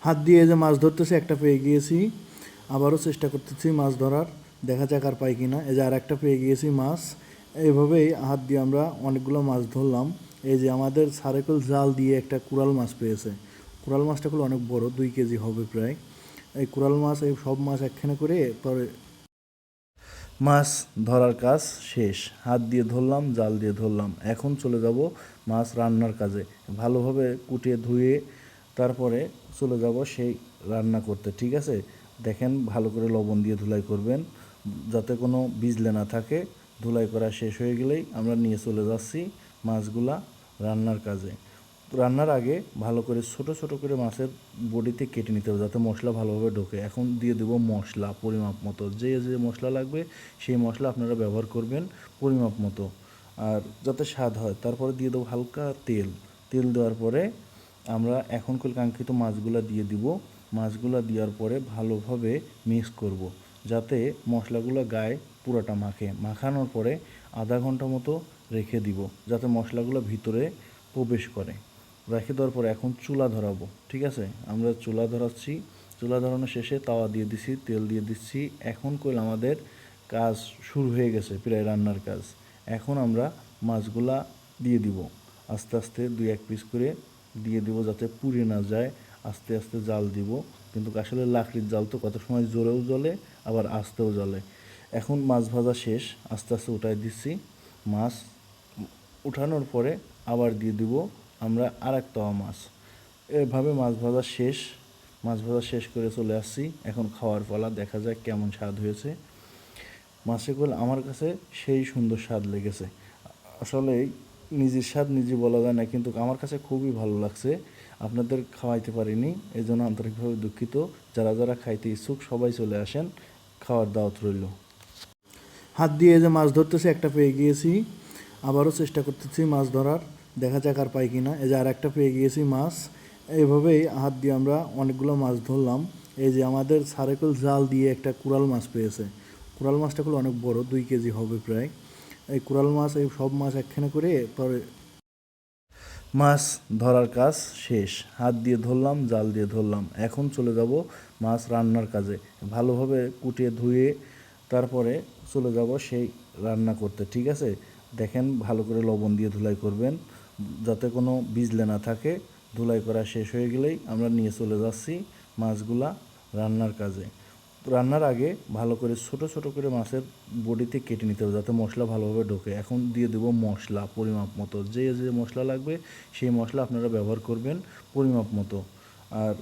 হাত দিয়ে যে মাছ ধরতেছি, একটা পেয়ে গিয়েছি। আবারও চেষ্টা করতেছি মাছ ধরার, দেখা যাক আর পাই কিনা। এই যে আর একটা পেয়ে গিয়েছি মাছ। এইভাবেই হাত দিয়ে আমরা অনেকগুলো মাছ ধরলাম। এই যে আমাদের সারেকল জাল দিয়ে একটা কুরাল মাছ পেয়েছে। কুরাল মাছটা হলো অনেক বড়, 2 কেজি হবে প্রায়। এই কুরাল মাছ, এই সব মাছ একখানে করে পরে মাছ ধরার কাজ শেষ। হাত দিয়ে ধরলাম, জাল দিয়ে ধরলাম। এখন চলে যাব মাছ রান্নার কাজে। ভালোভাবে কুটিয়ে ধুয়ে তারপরে চলে যাব সেই রান্না করতে, ঠিক আছে? দেখেন, ভালো করে লবণ দিয়ে ধুলাই করবেন যাতে কোনো বিজলে না থাকে। ধুলাই করা শেষ হয়ে গেলেই আমরা নিয়ে চলে যাচ্ছি মাছগুলা রান্নার কাজে। রান্নার আগে ভালো করে ছোট ছোট করে মাছের বডিতে কেটে নিতে হবে যাতে মশলা ভালোভাবে ঢোকে। এখন দিয়ে দেবো মশলা পরিমাপ মতো। যে যে মশলা লাগবে সেই মশলা আপনারা ব্যবহার করবেন পরিমাপ মতো, আর যাতে স্বাদ হয়। তারপরে দিয়ে দেবো হালকা তেল। তেল দেওয়ার পরে আমরা এখন কাঙ্ক্ষিত মাছগুলা দিয়ে দিব। মাছগুলা দেওয়ার পরে ভালোভাবে মিক্স করব যাতে মশলাগুলো গায়ে পুরোটা মাখে। মাখানোর পরে আধা ঘন্টা মতো রেখে দিব যাতে মশলাগুলো ভিতরে প্রবেশ করে। রেখে দেওয়ার পরে এখন চুলা ধরাবো, ঠিক আছে? আমরা চুলা ধরাচ্ছি। চুলা ধরানোর শেষে তাওয়া দিয়ে দিচ্ছি, তেল দিয়ে দিচ্ছি। এখন আমাদের কাজ শুরু হয়ে গেছে, প্রায় রান্নার কাজ। এখন আমরা মাছগুলা দিয়ে দিব আস্তে আস্তে, 2-1 পিস করে দিয়ে দিব যাতে পুড়ে না যায়। আস্তে আস্তে জাল দিব, কিন্তু আসলে লাকড়ির জাল তো কত সময় জোরেও জ্বলে আবার আস্তেও জ্বলে। এখন মাছ ভাজা শেষ, আস্তে আস্তে উঠাই দিচ্ছি। মাছ উঠানোর পরে আবার দিয়ে দিব আমরা আরেক তাওয়া মাছ। এভাবে মাছ ভাজা শেষ। মাছ ভাজা শেষ করে চলে আসছি, এখন খাওয়ার পালা। দেখা যাক কেমন স্বাদ হয়েছে। মাছের আমার কাছে সেই সুন্দর স্বাদ লেগেছে। আসলে নিজের স্বাদ নিজে বলা যায় না, কিন্তু আমার কাছে খুবই ভালো লাগছে। আপনাদের খাওয়াইতে পারিনি, এই জন্য আন্তরিকভাবে দুঃখিত। যারা যারা খাইতে ইচ্ছুক সবাই চলে আসেন, খাওয়ার দাওয়াত রইল। হাত দিয়ে যে মাছ ধরতেছি, একটা পেয়ে গিয়েছি। আবারও চেষ্টা করতেছি মাছ ধরার, দেখা যাক আর পাই কিনা। এই যে আর একটা পেয়ে গিয়েছি মাছ। এইভাবেই হাত দিয়ে আমরা অনেকগুলো মাছ ধরলাম। এই যে আমাদের সারেকল জাল দিয়ে একটা কুরাল মাছ পেয়েছে। কুরাল মাছটা হলো অনেক বড়, 2 কেজি হবে প্রায়। এই কুরাল মাছ, এই সব মাছ একখানে করে পরে মাছ ধরার কাজ শেষ। হাত দিয়ে ধরলাম, জাল দিয়ে ধরলাম। এখন চলে যাব মাছ রান্নার কাজে। ভালোভাবে কুটিয়ে ধুয়ে তারপরে চলে যাব সেই রান্না করতে, ঠিক আছে? দেখেন, ভালো করে লবণ দিয়ে ধুলাই করবেন যাতে কোনো বিজলে না থাকে। ধুলাই করা শেষ হয়ে গেলেই আমরা নিয়ে চলে যাচ্ছি মাছগুলা রান্নার কাজে। রান্নার আগে ভালো করে ছোট ছোট করে মাছের বডিতে কেটে নিতে হবে যাতে মশলা ভালোভাবে ঢোকে। এখন দিয়ে দেবো মশলা পরিমাপ মতো। যে যে মশলা লাগবে সেই মশলা আপনারা ব্যবহার করবেন পরিমাপ মতো। আর